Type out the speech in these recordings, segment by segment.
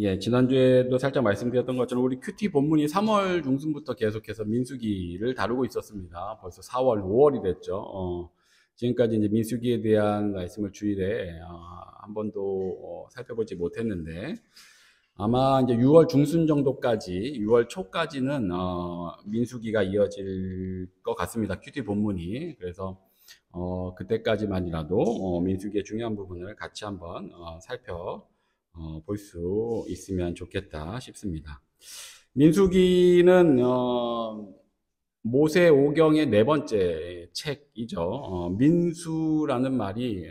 예, 지난주에도 살짝 말씀드렸던 것처럼 우리 큐티 본문이 3월 중순부터 계속해서 민수기를 다루고 있었습니다. 벌써 4월, 5월이 됐죠. 지금까지 이제 민수기에 대한 말씀을 주일에 한 번도 살펴보지 못했는데 아마 이제 6월 중순 정도까지, 6월 초까지는 민수기가 이어질 것 같습니다. 큐티 본문이. 그래서 그때까지만이라도 민수기의 중요한 부분을 같이 한번 볼 수 있으면 좋겠다 싶습니다. 민수기는 모세 오경의 네 번째 책이죠. 민수라는 말이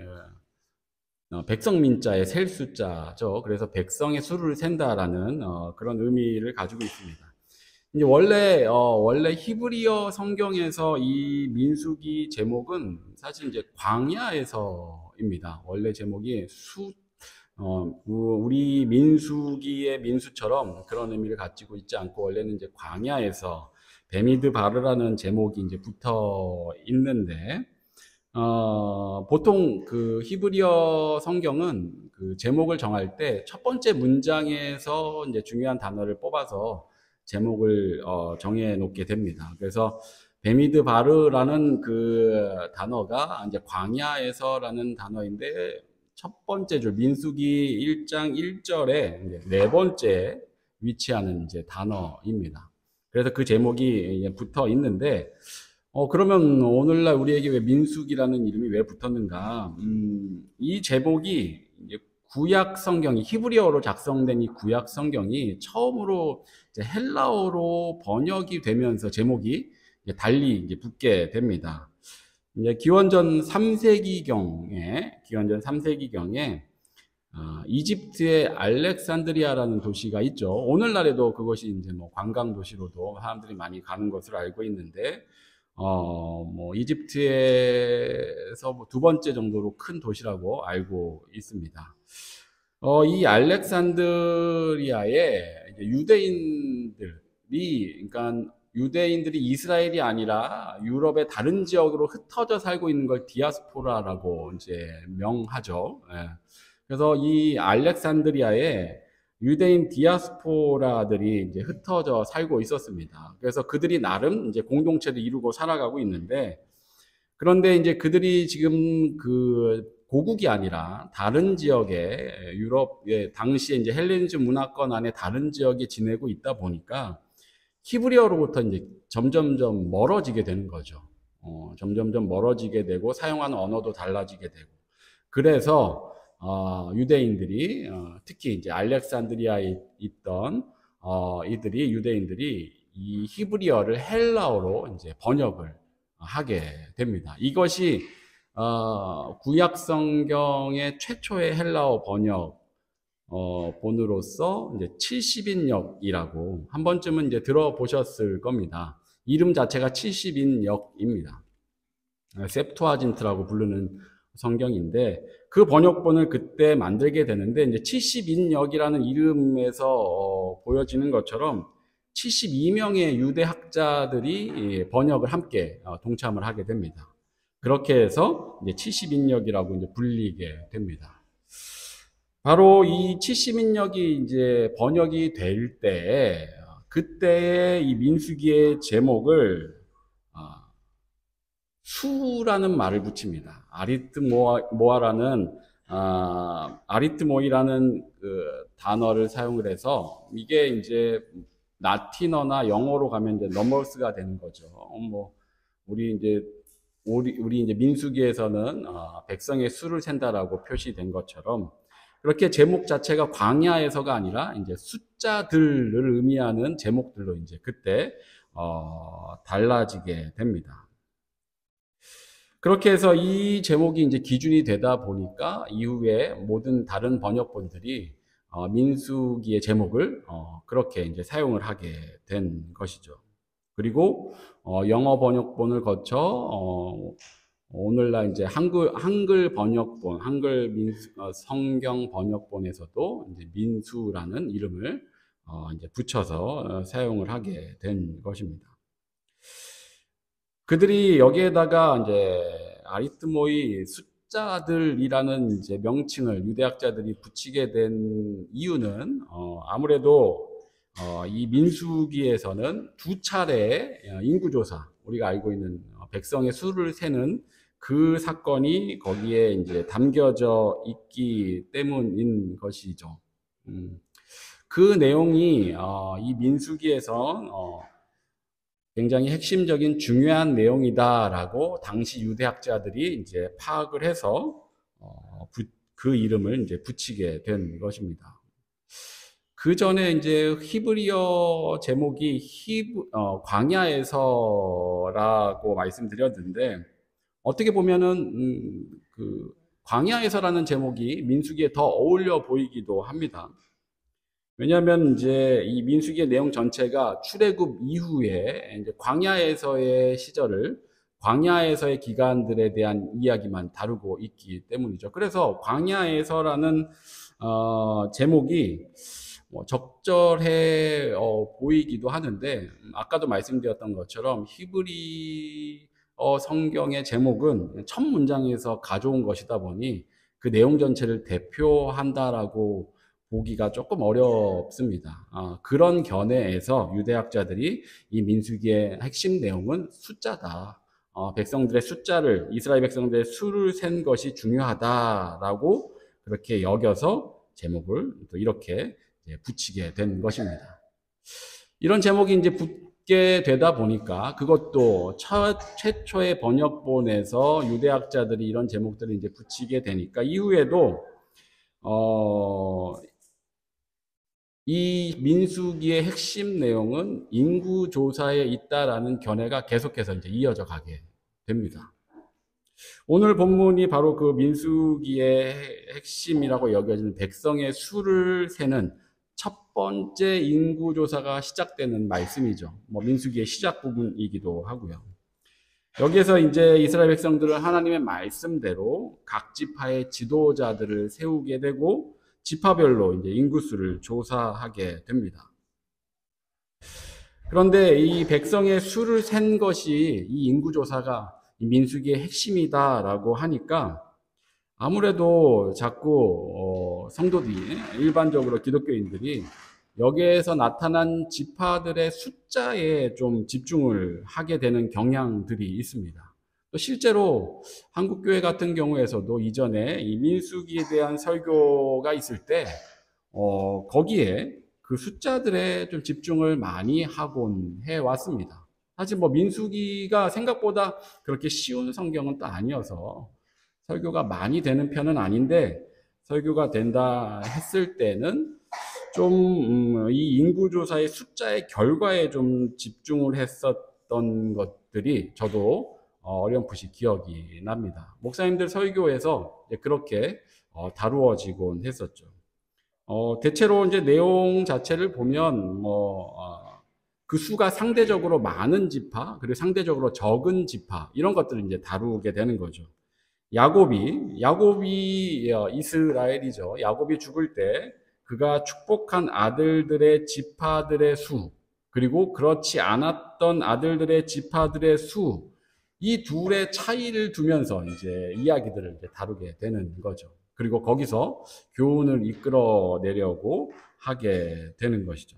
백성민자의 셀 숫자죠. 그래서 백성의 수를 센다라는 그런 의미를 가지고 있습니다. 이제 원래 히브리어 성경에서 이 민수기 제목은 사실 이제 광야에서입니다. 원래 제목이 우리 민수기의 민수처럼 그런 의미를 가지고 있지 않고 원래는 이제 광야에서 베미드 바르라는 제목이 이제 붙어 있는데 보통 그 히브리어 성경은 그 제목을 정할 때 첫 번째 문장에서 이제 중요한 단어를 뽑아서 제목을 정해 놓게 됩니다. 그래서 베미드 바르라는 그 단어가 이제 광야에서라는 단어인데 첫 번째 줄 민수기 1장 1절에 이제 네 번째 위치하는 이제 단어입니다. 그래서 그 제목이 붙어 있는데 그러면 오늘날 우리에게 왜 민수기라는 이름이 왜 붙었는가? 이 제목이 이제 구약 성경이 히브리어로 작성된 이 구약 성경이 처음으로 이제 헬라어로 번역이 되면서 제목이 이제 달리 이제 붙게 됩니다. 이제 기원전 3세기경에 이집트의 알렉산드리아라는 도시가 있죠. 오늘날에도 그것이 이제 뭐 관광 도시로도 사람들이 많이 가는 것으로 알고 있는데, 뭐 이집트에서 뭐두 번째 정도로 큰 도시라고 알고 있습니다. 이 알렉산드리아에 이제 그러니까 유대인들이 이스라엘이 아니라 유럽의 다른 지역으로 흩어져 살고 있는 걸 디아스포라라고 이제 명하죠. 예. 그래서 이 알렉산드리아에 유대인 디아스포라들이 이제 흩어져 살고 있었습니다. 그래서 그들이 나름 이제 공동체를 이루고 살아가고 있는데, 그런데 이제 그들이 지금 그 고국이 아니라 다른 지역에 유럽의 당시에 이제 헬레니즘 문화권 안에 다른 지역에 지내고 있다 보니까 히브리어로부터 이제 점점점 멀어지게 되는 거죠. 점점점 멀어지게 되고 사용하는 언어도 달라지게 되고. 그래서 유대인들이 특히 이제 알렉산드리아에 있던 유대인들이 이 히브리어를 헬라어로 이제 번역을 하게 됩니다. 이것이 구약 성경의 최초의 헬라어 번역 본으로서 이제 70인역이라고 한 번쯤은 이제 들어보셨을 겁니다. 이름 자체가 70인역입니다. 셉투아진트라고 부르는 성경인데 그 번역본을 그때 만들게 되는데 이제 70인역이라는 이름에서 보여지는 것처럼 72명의 유대 학자들이 번역을 함께 동참을 하게 됩니다. 그렇게 해서 이제 70인역이라고 이제 불리게 됩니다. 바로 이 70인역이 이제 번역이 될 때, 그때의 이 민수기의 제목을 수라는 말을 붙입니다. 아리트모이라는 그 단어를 사용을 해서 이게 이제 라틴어나 영어로 가면 이제 넘버스가 되는 거죠. 뭐 우리 이제 민수기에서는 백성의 수를 센다라고 표시된 것처럼 그렇게 제목 자체가 광야에서가 아니라 이제 숫자들을 의미하는 제목들로 이제 그때 달라지게 됩니다. 그렇게 해서 이 제목이 이제 기준이 되다 보니까 이후에 모든 다른 번역본들이 민수기의 제목을 그렇게 이제 사용을 하게 된 것이죠. 그리고 영어 번역본을 거쳐 오늘날 이제 한글 번역본, 성경 번역본에서도 이제 민수라는 이름을 이제 붙여서 사용을 하게 된 것입니다. 그들이 여기에다가 이제 아리트모이 숫자들이라는 이제 명칭을 유대학자들이 붙이게 된 이유는 아무래도 이 민수기에서는 두 차례 인구조사, 우리가 알고 있는 백성의 수를 세는 그 사건이 거기에 이제 담겨져 있기 때문인 것이죠. 그 내용이 이 민수기에서 굉장히 핵심적인 중요한 내용이다라고 당시 유대학자들이 이제 파악을 해서 그 이름을 이제 붙이게 된 것입니다. 그 전에 이제 히브리어 제목이 광야에서라고 말씀드렸는데, 어떻게 보면은 그 광야에서라는 제목이 민수기에 더 어울려 보이기도 합니다. 왜냐하면 이제 이 민수기의 내용 전체가 출애굽 이후에 이제 광야에서의 시절을, 광야에서의 기간들에 대한 이야기만 다루고 있기 때문이죠. 그래서 광야에서라는 제목이 뭐 적절해 보이기도 하는데, 아까도 말씀드렸던 것처럼 히브리어 성경의 제목은 첫 문장에서 가져온 것이다 보니 그 내용 전체를 대표한다라고 보기가 조금 어렵습니다. 그런 견해에서 유대학자들이 이 민수기의 핵심 내용은 숫자다. 백성들의 숫자를, 이스라엘 백성들의 수를 센 것이 중요하다라고 그렇게 여겨서 제목을 또 이렇게 붙이게 된 것입니다. 이런 제목이 이제 붙게 되다 보니까 그것도 최초의 번역본에서 유대학자들이 이런 제목들을 이제 붙이게 되니까 이후에도 이 민수기의 핵심 내용은 인구조사에 있다라는 견해가 계속해서 이제 이어져 가게 됩니다. 오늘 본문이 바로 그 민수기의 핵심이라고 여겨지는 백성의 수를 세는 첫 번째 인구조사가 시작되는 말씀이죠. 뭐 민수기의 시작 부분이기도 하고요. 여기에서 이제 이스라엘 백성들은 하나님의 말씀대로 각 지파의 지도자들을 세우게 되고 지파별로 이제 인구수를 조사하게 됩니다. 그런데 이 백성의 수를 센 것이 이 인구조사가 민수기의 핵심이다라고 하니까 아무래도 자꾸 성도들이, 일반적으로 기독교인들이 여기에서 나타난 지파들의 숫자에 좀 집중을 하게 되는 경향들이 있습니다. 또 실제로 한국교회 같은 경우에서도 이전에 이 민수기에 대한 설교가 있을 때 거기에 그 숫자들에 좀 집중을 많이 하곤 해왔습니다. 사실 뭐 민수기가 생각보다 그렇게 쉬운 성경은 또 아니어서 설교가 많이 되는 편은 아닌데, 설교가 된다 했을 때는 좀 이 인구조사의 숫자의 결과에 좀 집중을 했었던 것들이 저도 어렴풋이 기억이 납니다. 목사님들 설교에서 그렇게 다루어지곤 했었죠. 대체로 이제 내용 자체를 보면 그 수가 상대적으로 많은 지파, 그리고 상대적으로 적은 지파, 이런 것들을 이제 다루게 되는 거죠. 야곱이 이스라엘이죠. 야곱이 죽을 때 그가 축복한 아들들의 지파들의 수, 그리고 그렇지 않았던 아들들의 지파들의 수, 이 둘의 차이를 두면서 이제 이야기들을 이제 다루게 되는 거죠. 그리고 거기서 교훈을 이끌어내려고 하게 되는 것이죠.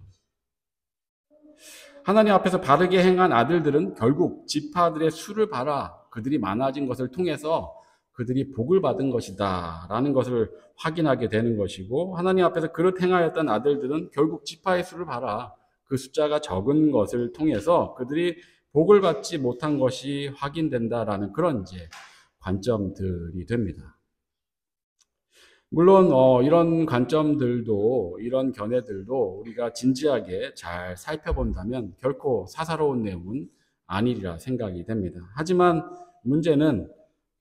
하나님 앞에서 바르게 행한 아들들은 결국 지파들의 수를 봐라, 그들이 많아진 것을 통해서 그들이 복을 받은 것이다 라는 것을 확인하게 되는 것이고, 하나님 앞에서 그릇 행하였던 아들들은 결국 지파의 수를 봐라, 그 숫자가 적은 것을 통해서 그들이 복을 받지 못한 것이 확인된다라는 그런 이제 관점들이 됩니다. 물론 이런 관점들도, 이런 견해들도 우리가 진지하게 잘 살펴본다면 결코 사사로운 내용은 아니리라 생각이 됩니다. 하지만 문제는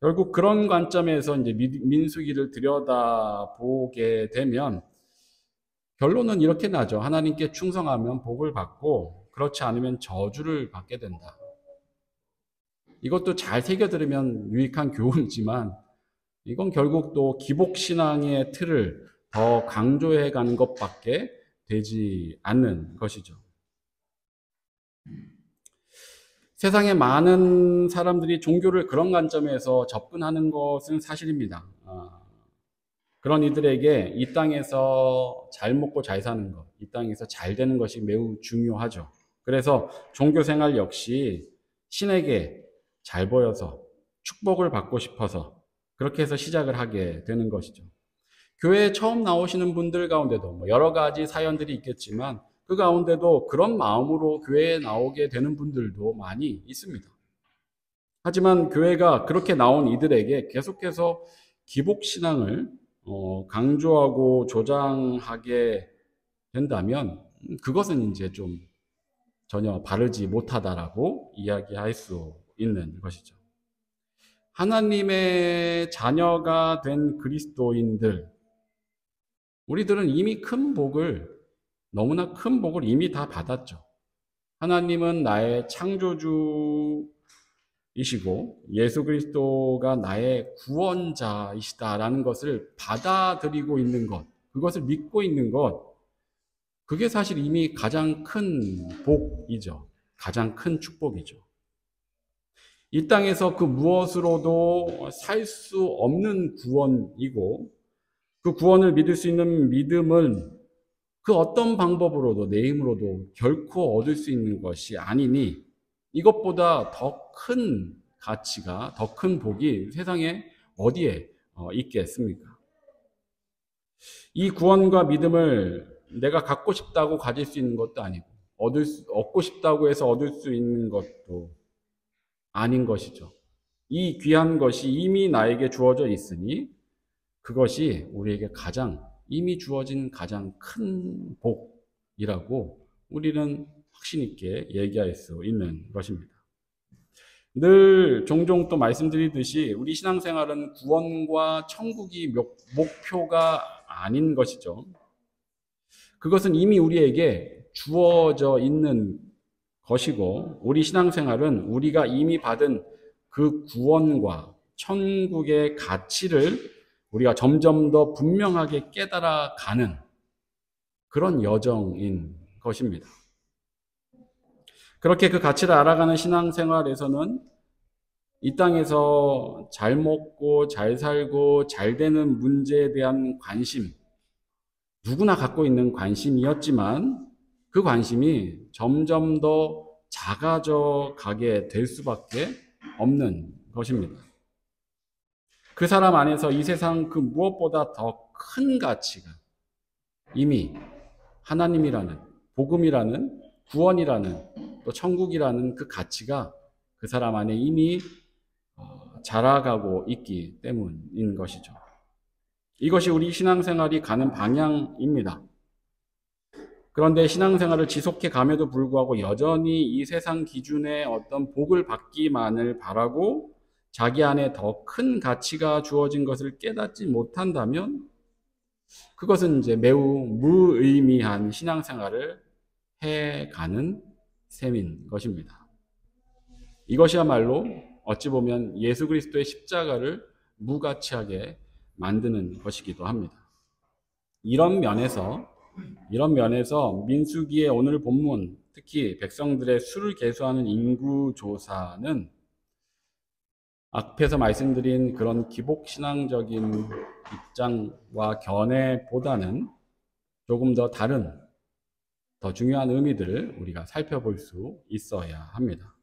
결국 그런 관점에서 이제 민수기를 들여다보게 되면 결론은 이렇게 나죠. 하나님께 충성하면 복을 받고 그렇지 않으면 저주를 받게 된다. 이것도 잘 새겨 들으면 유익한 교훈이지만 이건 결국 또 기복신앙의 틀을 더 강조해 가는 것밖에 되지 않는 것이죠. 세상에 많은 사람들이 종교를 그런 관점에서 접근하는 것은 사실입니다. 그런 이들에게 이 땅에서 잘 먹고 잘 사는 것, 이 땅에서 잘 되는 것이 매우 중요하죠. 그래서 종교 생활 역시 신에게 잘 보여서 축복을 받고 싶어서 그렇게 해서 시작을 하게 되는 것이죠. 교회에 처음 나오시는 분들 가운데도 여러 가지 사연들이 있겠지만 그 가운데도 그런 마음으로 교회에 나오게 되는 분들도 많이 있습니다. 하지만 교회가 그렇게 나온 이들에게 계속해서 기복신앙을 강조하고 조장하게 된다면 그것은 이제 좀 전혀 바르지 못하다라고 이야기할 수 있는 것이죠. 하나님의 자녀가 된 그리스도인들, 우리들은 이미 너무나 큰 복을 이미 다 받았죠. 하나님은 나의 창조주이시고 예수 그리스도가 나의 구원자이시다라는 것을 받아들이고 있는 것, 그것을 믿고 있는 것, 그게 사실 이미 가장 큰 복이죠. 가장 큰 축복이죠. 이 땅에서 그 무엇으로도 살 수 없는 구원이고 그 구원을 믿을 수 있는 믿음은 그 어떤 방법으로도 내 힘으로도 결코 얻을 수 있는 것이 아니니 이것보다 더 큰 가치가 더 큰 복이 세상에 어디에 있겠습니까? 이 구원과 믿음을 내가 갖고 싶다고 가질 수 있는 것도 아니고 얻고 싶다고 해서 얻을 수 있는 것도 아닌 것이죠. 이 귀한 것이 이미 나에게 주어져 있으니 그것이 우리에게 이미 주어진 가장 큰 복이라고 우리는 확신 있게 얘기할 수 있는 것입니다. 늘 종종 또 말씀드리듯이 우리 신앙생활은 구원과 천국이 목표가 아닌 것이죠. 그것은 이미 우리에게 주어져 있는 것이고 우리 신앙생활은 우리가 이미 받은 그 구원과 천국의 가치를 우리가 점점 더 분명하게 깨달아가는 그런 여정인 것입니다. 그렇게 그 가치를 알아가는 신앙생활에서는 이 땅에서 잘 먹고 잘 살고 잘 되는 문제에 대한 관심, 누구나 갖고 있는 관심이었지만 그 관심이 점점 더 작아져 가게 될 수밖에 없는 것입니다. 그 사람 안에서 이 세상 그 무엇보다 더 큰 가치가 이미 하나님이라는, 복음이라는, 구원이라는, 또 천국이라는 그 가치가 그 사람 안에 이미 자라가고 있기 때문인 것이죠. 이것이 우리 신앙생활이 가는 방향입니다. 그런데 신앙생활을 지속해 감에도 불구하고 여전히 이 세상 기준의 어떤 복을 받기만을 바라고 자기 안에 더 큰 가치가 주어진 것을 깨닫지 못한다면 그것은 이제 매우 무의미한 신앙생활을 해가는 셈인 것입니다. 이것이야말로 어찌 보면 예수 그리스도의 십자가를 무가치하게 만드는 것이기도 합니다. 이런 면에서 민수기의 오늘 본문, 특히 백성들의 수를 계수하는 인구조사는 앞에서 말씀드린 그런 기복신앙적인 입장과 견해보다는 조금 더 다른, 더 중요한 의미들을 우리가 살펴볼 수 있어야 합니다.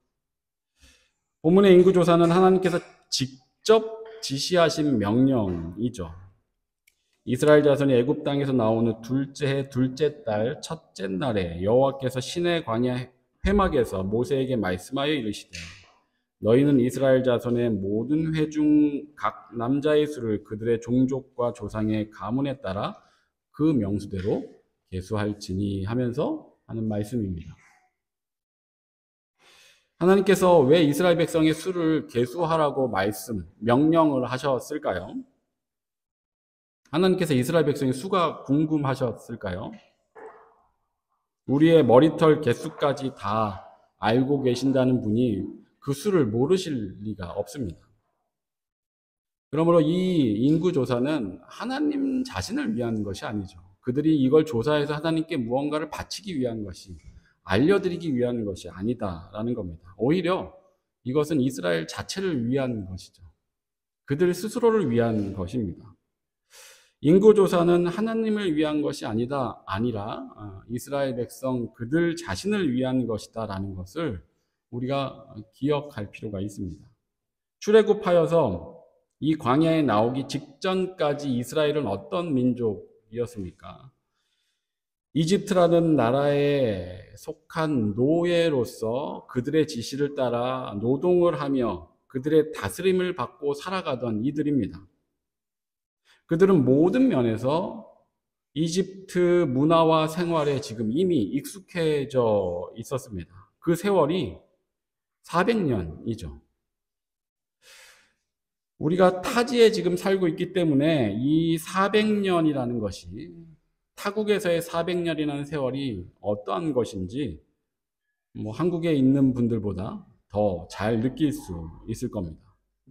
본문의 인구조사는 하나님께서 직접 지시하신 명령이죠. 이스라엘 자손이 애굽 땅에서 나오는 둘째 해 둘째 달 첫째 날에 여호와께서 시내 광야 회막에서 모세에게 말씀하여 이르시되 너희는 이스라엘 자손의 모든 회 중 각 남자의 수를 그들의 종족과 조상의 가문에 따라 그 명수대로 계수할지니 하면서 하는 말씀입니다. 하나님께서 왜 이스라엘 백성의 수를 계수하라고 명령을 하셨을까요? 하나님께서 이스라엘 백성의 수가 궁금하셨을까요? 우리의 머리털 개수까지 다 알고 계신다는 분이 그 수를 모르실 리가 없습니다. 그러므로 이 인구조사는 하나님 자신을 위한 것이 아니죠. 그들이 이걸 조사해서 하나님께 무언가를 바치기 위한 것이 알려드리기 위한 것이 아니다라는 겁니다. 오히려 이것은 이스라엘 자체를 위한 것이죠. 그들 스스로를 위한 것입니다. 인구조사는 하나님을 위한 것이 아니라 이스라엘 백성 그들 자신을 위한 것이다라는 것을 우리가 기억할 필요가 있습니다. 출애굽하여서 이 광야에 나오기 직전까지 이스라엘은 어떤 민족이었습니까? 이집트라는 나라에 속한 노예로서 그들의 지시를 따라 노동을 하며 그들의 다스림을 받고 살아가던 이들입니다. 그들은 모든 면에서 이집트 문화와 생활에 지금 이미 익숙해져 있었습니다. 그 세월이 400년이죠. 우리가 타지에 지금 살고 있기 때문에 이 400년이라는 것이 타국에서의 400년이라는 세월이 어떠한 것인지 한국에 있는 분들보다 더 잘 느낄 수 있을 겁니다.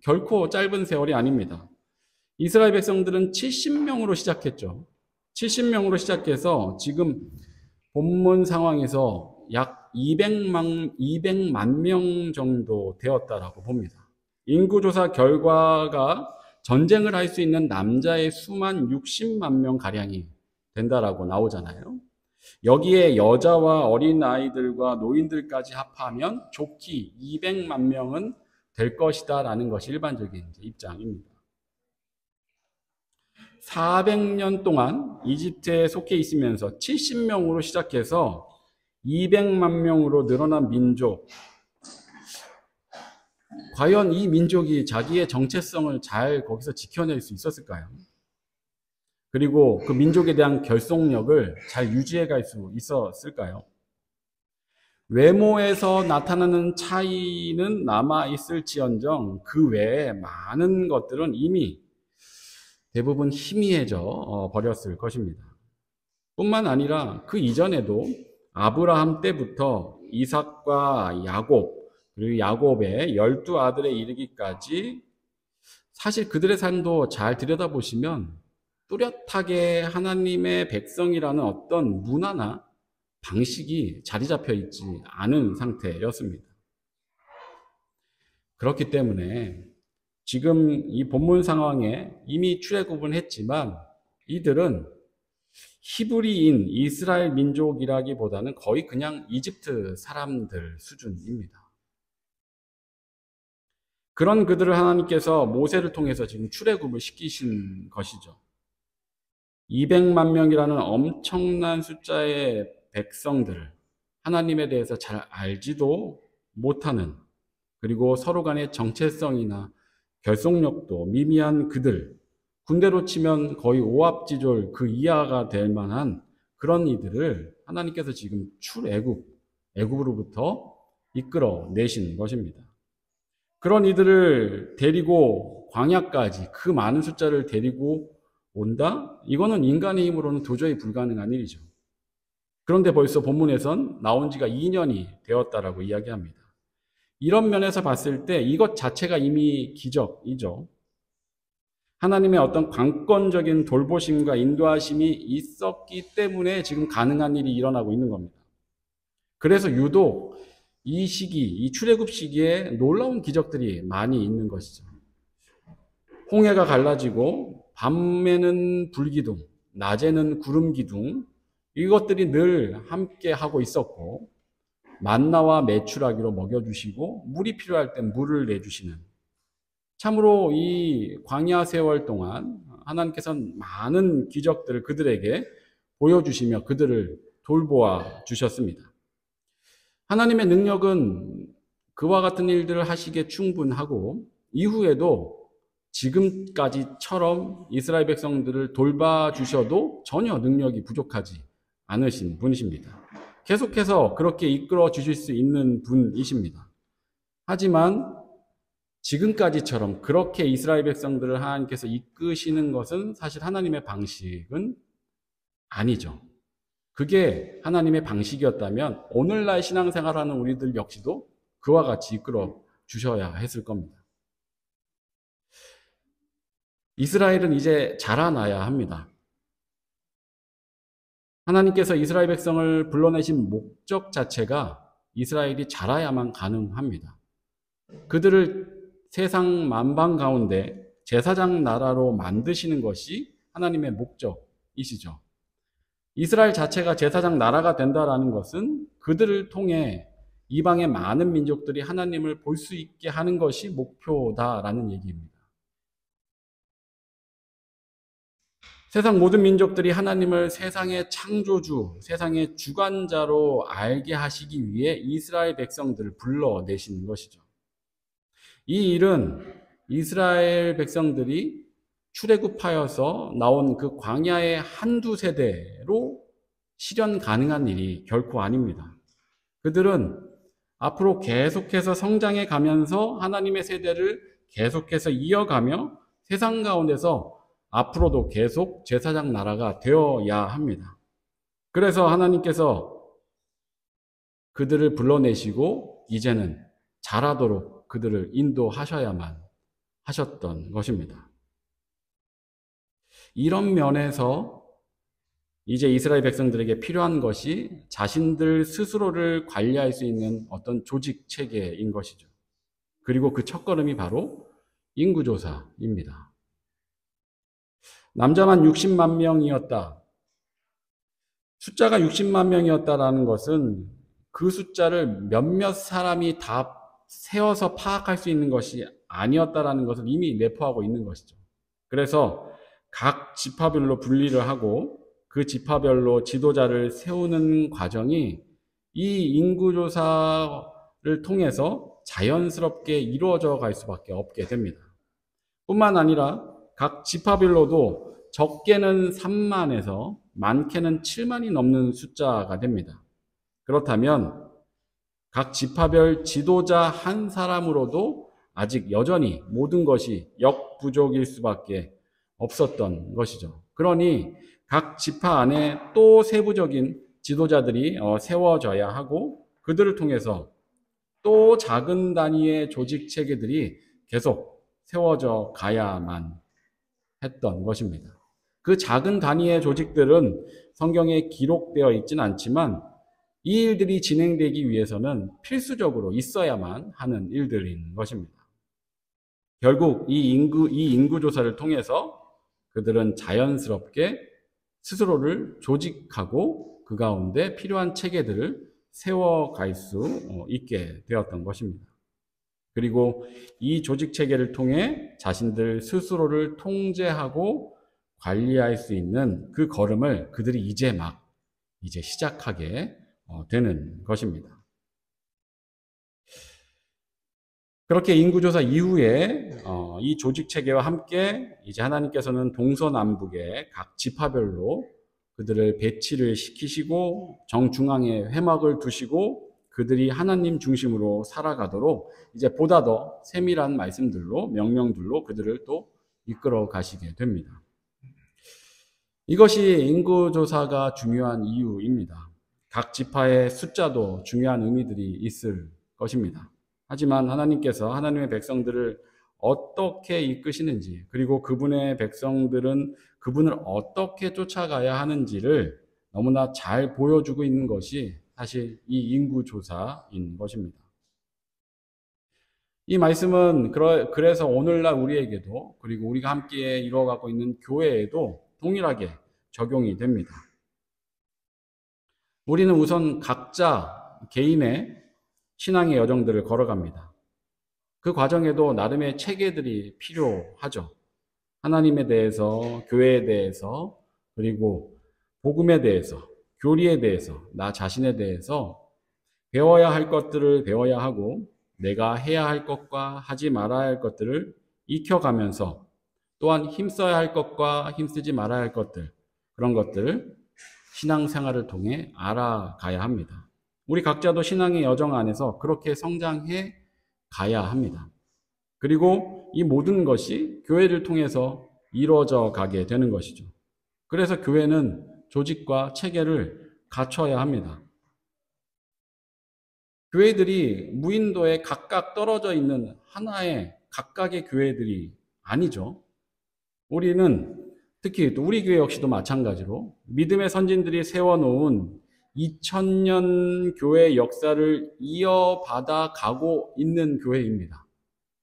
결코 짧은 세월이 아닙니다. 이스라엘 백성들은 70명으로 시작했죠. 70명으로 시작해서 지금 본문 상황에서 약 200만 명 정도 되었다라고 봅니다. 인구조사 결과가 전쟁을 할 수 있는 남자의 수만 60만 명 가량이 된다라고 나오잖아요. 여기에 여자와 어린아이들과 노인들까지 합하면 좋기 200만 명은 될 것이다라는 것이 일반적인 입장입니다. 400년 동안 이집트에 속해 있으면서 70명으로 시작해서 200만 명으로 늘어난 민족. 과연 이 민족이 자기의 정체성을 잘 거기서 지켜낼 수 있었을까요? 그리고 그 민족에 대한 결속력을 잘 유지해 갈 수 있었을까요? 외모에서 나타나는 차이는 남아있을지언정 그 외에 많은 것들은 이미 대부분 희미해져 버렸을 것입니다. 뿐만 아니라 그 이전에도 아브라함 때부터 이삭과 야곱, 그리고 야곱의 12아들에 이르기까지 사실 그들의 삶도 잘 들여다보시면 뚜렷하게 하나님의 백성이라는 어떤 문화나 방식이 자리 잡혀 있지 않은 상태였습니다. 그렇기 때문에 지금 이 본문 상황에 이미 출애굽은 했지만 이들은 히브리인 이스라엘 민족이라기보다는 거의 그냥 이집트 사람들 수준입니다. 그런 그들을 하나님께서 모세를 통해서 지금 출애굽을 시키신 것이죠. 200만 명이라는 엄청난 숫자의 백성들, 하나님에 대해서 잘 알지도 못하는, 그리고 서로 간의 정체성이나 결속력도 미미한 그들, 군대로 치면 거의 오합지졸 그 이하가 될 만한 그런 이들을 하나님께서 지금 애굽으로부터 이끌어 내신 것입니다. 그런 이들을 데리고 광야까지 그 많은 숫자를 데리고 온다? 이거는 인간의 힘으로는 도저히 불가능한 일이죠. 그런데 벌써 본문에선 나온 지가 2년이 되었다라고 이야기합니다. 이런 면에서 봤을 때 이것 자체가 이미 기적이죠. 하나님의 어떤 관건적인 돌보심과 인도하심이 있었기 때문에 지금 가능한 일이 일어나고 있는 겁니다. 그래서 유독 이 시기, 이 출애굽 시기에 놀라운 기적들이 많이 있는 것이죠. 홍해가 갈라지고 밤에는 불기둥, 낮에는 구름기둥, 이것들이 늘 함께 하고 있었고 만나와 메추라기로 먹여주시고 물이 필요할 땐 물을 내주시는, 참으로 이 광야 세월 동안 하나님께서는 많은 기적들을 그들에게 보여주시며 그들을 돌보아 주셨습니다. 하나님의 능력은 그와 같은 일들을 하시기에 충분하고 이후에도 지금까지처럼 이스라엘 백성들을 돌봐주셔도 전혀 능력이 부족하지 않으신 분이십니다. 계속해서 그렇게 이끌어 주실 수 있는 분이십니다. 하지만 지금까지처럼 그렇게 이스라엘 백성들을 하나님께서 이끄시는 것은 사실 하나님의 방식은 아니죠. 그게 하나님의 방식이었다면 오늘날 신앙생활하는 우리들 역시도 그와 같이 이끌어 주셔야 했을 겁니다. 이스라엘은 이제 자라나야 합니다. 하나님께서 이스라엘 백성을 불러내신 목적 자체가 이스라엘이 자라야만 가능합니다. 그들을 세상 만방 가운데 제사장 나라로 만드시는 것이 하나님의 목적이시죠. 이스라엘 자체가 제사장 나라가 된다라는 것은 그들을 통해 이방의 많은 민족들이 하나님을 볼 수 있게 하는 것이 목표다라는 얘기입니다. 세상 모든 민족들이 하나님을 세상의 창조주, 세상의 주관자로 알게 하시기 위해 이스라엘 백성들을 불러내신 것이죠. 이 일은 이스라엘 백성들이 출애굽하여서 나온 그 광야의 한두 세대로 실현 가능한 일이 결코 아닙니다. 그들은 앞으로 계속해서 성장해 가면서 하나님의 세대를 계속해서 이어가며 세상 가운데서 앞으로도 계속 제사장 나라가 되어야 합니다. 그래서 하나님께서 그들을 불러내시고 이제는 잘하도록 그들을 인도하셔야만 하셨던 것입니다. 이런 면에서 이제 이스라엘 백성들에게 필요한 것이 자신들 스스로를 관리할 수 있는 어떤 조직 체계인 것이죠. 그리고 그 첫걸음이 바로 인구조사입니다. 남자만 60만 명이었다. 숫자가 60만 명이었다라는 것은 그 숫자를 몇몇 사람이 다 세어서 파악할 수 있는 것이 아니었다라는 것을 이미 내포하고 있는 것이죠. 그래서 각 지파별로 분리를 하고 그 지파별로 지도자를 세우는 과정이 이 인구조사를 통해서 자연스럽게 이루어져 갈 수밖에 없게 됩니다. 뿐만 아니라 각 지파별로도 적게는 3만에서 많게는 7만이 넘는 숫자가 됩니다. 그렇다면 각 지파별 지도자 한 사람으로도 아직 여전히 모든 것이 역부족일 수밖에 없었던 것이죠. 그러니 각 지파 안에 또 세부적인 지도자들이 세워져야 하고 그들을 통해서 또 작은 단위의 조직 체계들이 계속 세워져 가야만 했던 것입니다. 그 작은 단위의 조직들은 성경에 기록되어 있지는 않지만 이 일들이 진행되기 위해서는 필수적으로 있어야만 하는 일들인 것입니다. 결국 이 인구조사를 통해서 그들은 자연스럽게 스스로를 조직하고 그 가운데 필요한 체계들을 세워갈 수 있게 되었던 것입니다. 그리고 이 조직 체계를 통해 자신들 스스로를 통제하고 관리할 수 있는 그 걸음을 그들이 이제 시작하게 되는 것입니다. 그렇게 인구조사 이후에 이 조직 체계와 함께 이제 하나님께서는 동서남북의 각 지파별로 그들을 배치를 시키시고 정중앙에 회막을 두시고 그들이 하나님 중심으로 살아가도록 이제 보다 더 세밀한 말씀들로 명령들로 그들을 또 이끌어 가시게 됩니다. 이것이 인구조사가 중요한 이유입니다. 각 지파의 숫자도 중요한 의미들이 있을 것입니다. 하지만 하나님께서 하나님의 백성들을 어떻게 이끄시는지 그리고 그분의 백성들은 그분을 어떻게 쫓아가야 하는지를 너무나 잘 보여주고 있는 것이 사실 이 인구조사인 것입니다. 이 말씀은 그래서 오늘날 우리에게도 그리고 우리가 함께 이루어가고 있는 교회에도 동일하게 적용이 됩니다. 우리는 우선 각자 개인의 신앙의 여정들을 걸어갑니다. 그 과정에도 나름의 체계들이 필요하죠. 하나님에 대해서, 교회에 대해서, 그리고 복음에 대해서, 교리에 대해서, 나 자신에 대해서 배워야 할 것들을 배워야 하고 내가 해야 할 것과 하지 말아야 할 것들을 익혀가면서 또한 힘써야 할 것과 힘쓰지 말아야 할 것들, 그런 것들을 신앙생활을 통해 알아가야 합니다. 우리 각자도 신앙의 여정 안에서 그렇게 성장해 가야 합니다. 그리고 이 모든 것이 교회를 통해서 이루어져 가게 되는 것이죠. 그래서 교회는 조직과 체계를 갖춰야 합니다. 교회들이 무인도에 각각 떨어져 있는 하나의 각각의 교회들이 아니죠. 우리는 특히 또 우리 교회 역시도 마찬가지로 믿음의 선진들이 세워놓은 2000년 교회 역사를 이어받아 가고 있는 교회입니다.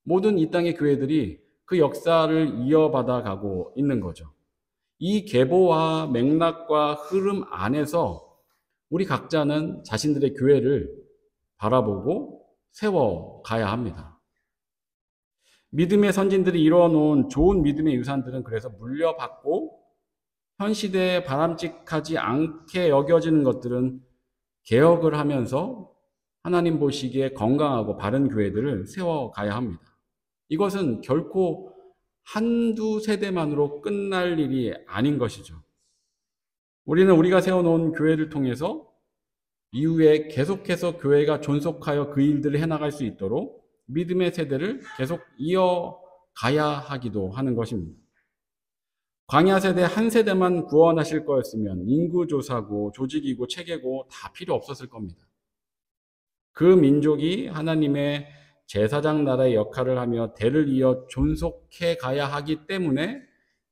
모든 이 땅의 교회들이 그 역사를 이어받아 가고 있는 거죠. 이 계보와 맥락과 흐름 안에서 우리 각자는 자신들의 교회를 바라보고 세워가야 합니다. 믿음의 선진들이 이뤄놓은 좋은 믿음의 유산들은 그래서 물려받고 현 시대에 바람직하지 않게 여겨지는 것들은 개혁을 하면서 하나님 보시기에 건강하고 바른 교회들을 세워가야 합니다. 이것은 결코 한두 세대만으로 끝날 일이 아닌 것이죠. 우리는 우리가 세워놓은 교회를 통해서 이후에 계속해서 교회가 존속하여 그 일들을 해나갈 수 있도록 믿음의 세대를 계속 이어가야 하기도 하는 것입니다. 광야 세대 한 세대만 구원하실 거였으면 인구조사고 조직이고 체계고 다 필요 없었을 겁니다. 그 민족이 하나님의 제사장 나라의 역할을 하며 대를 이어 존속해 가야 하기 때문에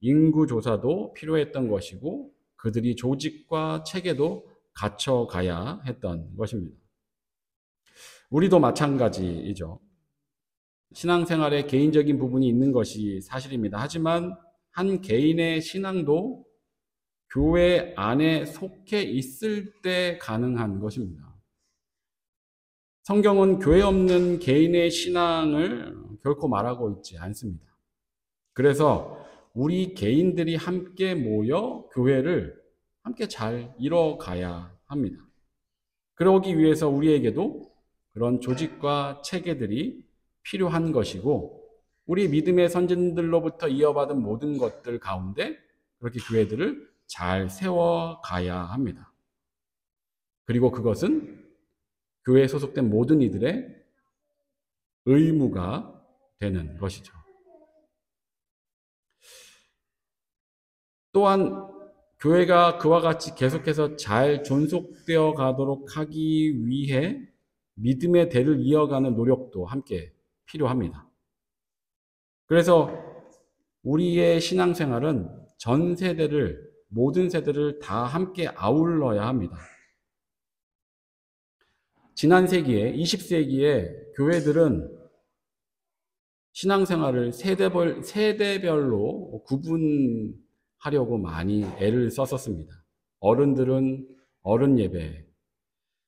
인구조사도 필요했던 것이고 그들이 조직과 체계도 갖춰가야 했던 것입니다. 우리도 마찬가지이죠. 신앙생활에 개인적인 부분이 있는 것이 사실입니다. 하지만 한 개인의 신앙도 교회 안에 속해 있을 때 가능한 것입니다. 성경은 교회 없는 개인의 신앙을 결코 말하고 있지 않습니다. 그래서 우리 개인들이 함께 모여 교회를 함께 잘 이뤄가야 합니다. 그러기 위해서 우리에게도 그런 조직과 체계들이 필요한 것이고 우리 믿음의 선진들로부터 이어받은 모든 것들 가운데 그렇게 교회들을 잘 세워가야 합니다. 그리고 그것은 교회에 소속된 모든 이들의 의무가 되는 것이죠. 또한 교회가 그와 같이 계속해서 잘 존속되어 가도록 하기 위해 믿음의 대를 이어가는 노력도 함께 필요합니다. 그래서 우리의 신앙생활은 전 세대를, 모든 세대를 다 함께 아울러야 합니다. 지난 세기에, 20세기에 교회들은 신앙생활을 세대별로 구분하려고 많이 애를 썼었습니다. 어른들은 어른 예배,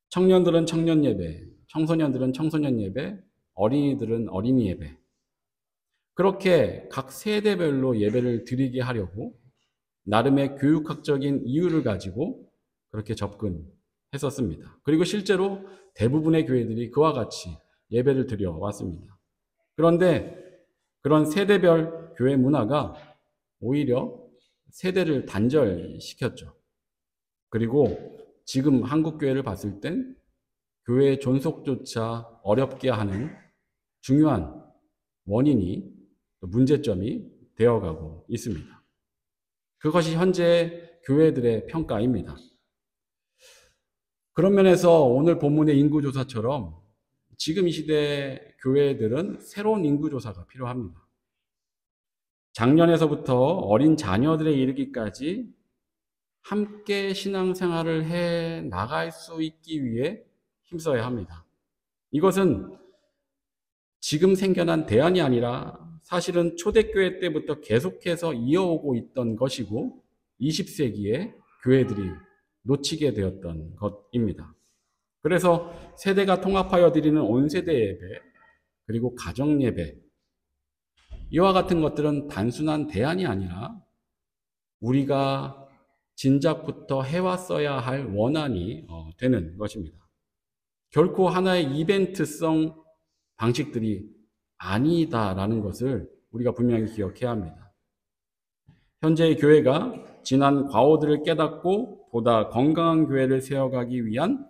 청년들은 청년 예배, 청소년들은 청소년 예배, 어린이들은 어린이 예배. 그렇게 각 세대별로 예배를 드리게 하려고 나름의 교육학적인 이유를 가지고 그렇게 접근했었습니다. 그리고 실제로 대부분의 교회들이 그와 같이 예배를 드려왔습니다. 그런데 그런 세대별 교회 문화가 오히려 세대를 단절시켰죠. 그리고 지금 한국 교회를 봤을 땐 교회의 존속조차 어렵게 하는 중요한 원인이, 문제점이 되어가고 있습니다. 그것이 현재 교회들의 평가입니다. 그런 면에서 오늘 본문의 인구조사처럼 지금 이 시대 교회들은 새로운 인구조사가 필요합니다. 작년에서부터 어린 자녀들에 이르기까지 함께 신앙생활을 해 나갈 수 있기 위해 힘써야 합니다. 이것은 지금 생겨난 대안이 아니라 사실은 초대교회 때부터 계속해서 이어오고 있던 것이고 20세기에 교회들이 놓치게 되었던 것입니다. 그래서 세대가 통합하여 드리는 온세대 예배, 그리고 가정 예배, 이와 같은 것들은 단순한 대안이 아니라 우리가 진작부터 해왔어야 할 원안이 되는 것입니다. 결코 하나의 이벤트성 방식들이 아니다라는 것을 우리가 분명히 기억해야 합니다. 현재의 교회가 지난 과오들을 깨닫고 보다 건강한 교회를 세워가기 위한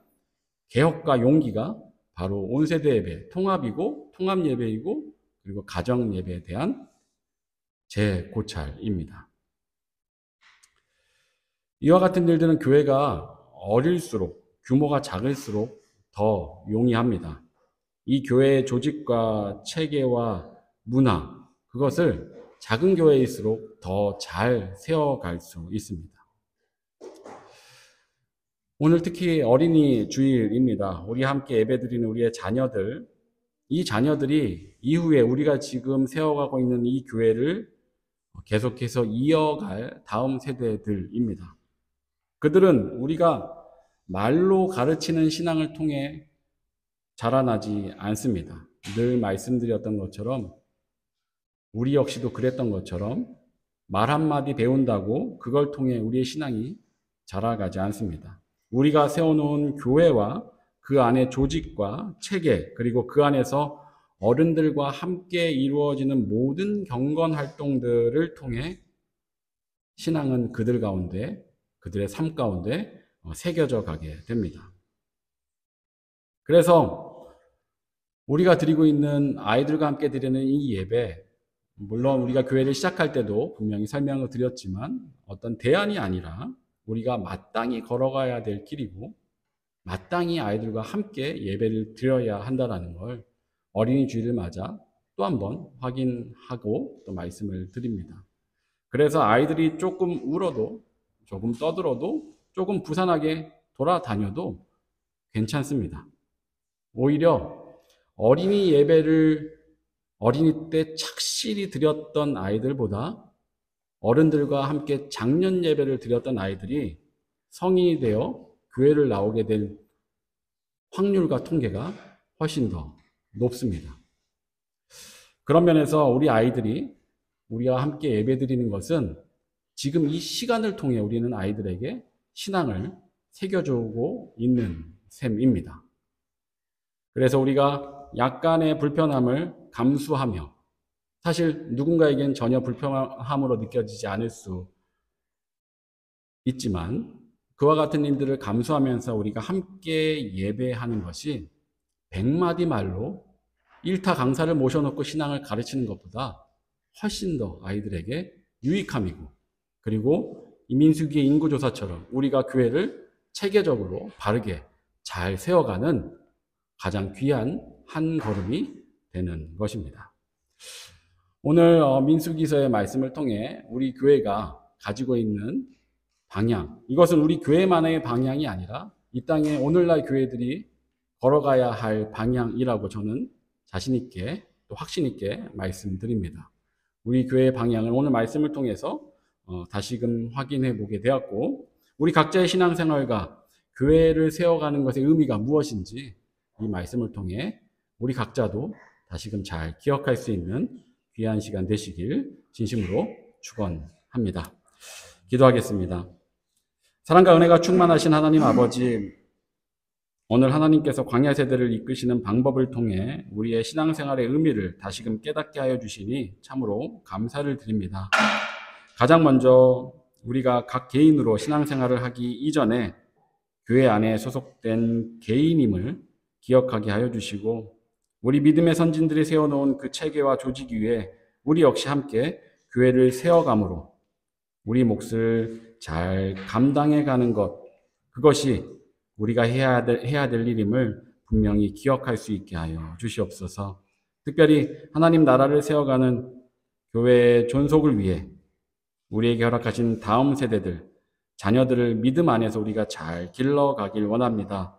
개혁과 용기가 바로 온세대 예배, 통합이고 통합 예배이고 그리고 가정 예배에 대한 재고찰입니다. 이와 같은 일들은 교회가 어릴수록, 규모가 작을수록 더 용이합니다. 이 교회의 조직과 체계와 문화, 그것을 작은 교회일수록 더 잘 세워갈 수 있습니다. 오늘 특히 어린이 주일입니다. 우리 함께 예배드리는 우리의 자녀들, 이 자녀들이 이후에 우리가 지금 세워가고 있는 이 교회를 계속해서 이어갈 다음 세대들입니다. 그들은 우리가 말로 가르치는 신앙을 통해 자라나지 않습니다. 늘 말씀드렸던 것처럼 우리 역시도 그랬던 것처럼 말 한마디 배운다고 그걸 통해 우리의 신앙이 자라가지 않습니다. 우리가 세워놓은 교회와 그 안의 조직과 체계, 그리고 그 안에서 어른들과 함께 이루어지는 모든 경건 활동들을 통해 신앙은 그들 가운데, 그들의 삶 가운데 새겨져 가게 됩니다. 그래서 우리가 드리고 있는 아이들과 함께 드리는 이 예배, 물론 우리가 교회를 시작할 때도 분명히 설명을 드렸지만 어떤 대안이 아니라 우리가 마땅히 걸어가야 될 길이고 마땅히 아이들과 함께 예배를 드려야 한다는 걸 어린이 주일을 맞아 또 한 번 확인하고 또 말씀을 드립니다. 그래서 아이들이 조금 울어도, 조금 떠들어도, 조금 부산하게 돌아다녀도 괜찮습니다. 오히려 어린이 예배를 어린이 때 착실히 드렸던 아이들보다 어른들과 함께 장년 예배를 드렸던 아이들이 성인이 되어 교회를 나오게 될 확률과 통계가 훨씬 더 높습니다. 그런 면에서 우리 아이들이 우리와 함께 예배드리는 것은 지금 이 시간을 통해 우리는 아이들에게 신앙을 새겨주고 있는 셈입니다. 그래서 우리가 약간의 불편함을 감수하며, 사실 누군가에겐 전혀 불편함으로 느껴지지 않을 수 있지만 그와 같은 일들을 감수하면서 우리가 함께 예배하는 것이 100마디 말로 1타 강사를 모셔놓고 신앙을 가르치는 것보다 훨씬 더 아이들에게 유익함이고, 그리고 이 민수기의 인구조사처럼 우리가 교회를 체계적으로 바르게 잘 세워가는 가장 귀한 한 걸음이 되는 것입니다. 오늘 민수기서의 말씀을 통해 우리 교회가 가지고 있는 방향, 이것은 우리 교회만의 방향이 아니라 이 땅에 오늘날 교회들이 걸어가야 할 방향이라고 저는 자신 있게 또 확신 있게 말씀드립니다. 우리 교회의 방향을 오늘 말씀을 통해서 다시금 확인해 보게 되었고, 우리 각자의 신앙생활과 교회를 세워가는 것의 의미가 무엇인지 이 말씀을 통해 우리 각자도 다시금 잘 기억할 수 있는 귀한 시간 되시길 진심으로 축원합니다. 기도하겠습니다. 사랑과 은혜가 충만하신 하나님 아버지, 오늘 하나님께서 광야 세대를 이끄시는 방법을 통해 우리의 신앙생활의 의미를 다시금 깨닫게 하여 주시니 참으로 감사를 드립니다. 가장 먼저 우리가 각 개인으로 신앙생활을 하기 이전에 교회 안에 소속된 개인임을 기억하게 하여 주시고, 우리 믿음의 선진들이 세워놓은 그 체계와 조직 위에 우리 역시 함께 교회를 세워감으로 우리 몫을 잘 감당해가는 것, 그것이 우리가 해야 될 일임을 분명히 기억할 수 있게 하여 주시옵소서. 특별히 하나님 나라를 세워가는 교회의 존속을 위해 우리에게 허락하신 다음 세대들, 자녀들을 믿음 안에서 우리가 잘 길러가길 원합니다.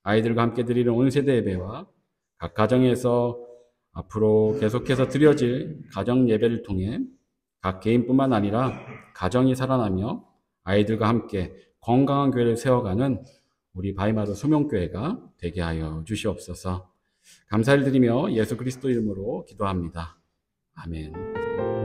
아이들과 함께 드리는 온 세대 예배와 각 가정에서 앞으로 계속해서 드려질 가정 예배를 통해 각 개인뿐만 아니라 가정이 살아나며 아이들과 함께 건강한 교회를 세워가는 우리 바이마르 소명교회가 되게 하여 주시옵소서. 감사를 드리며 예수 그리스도 이름으로 기도합니다. 아멘.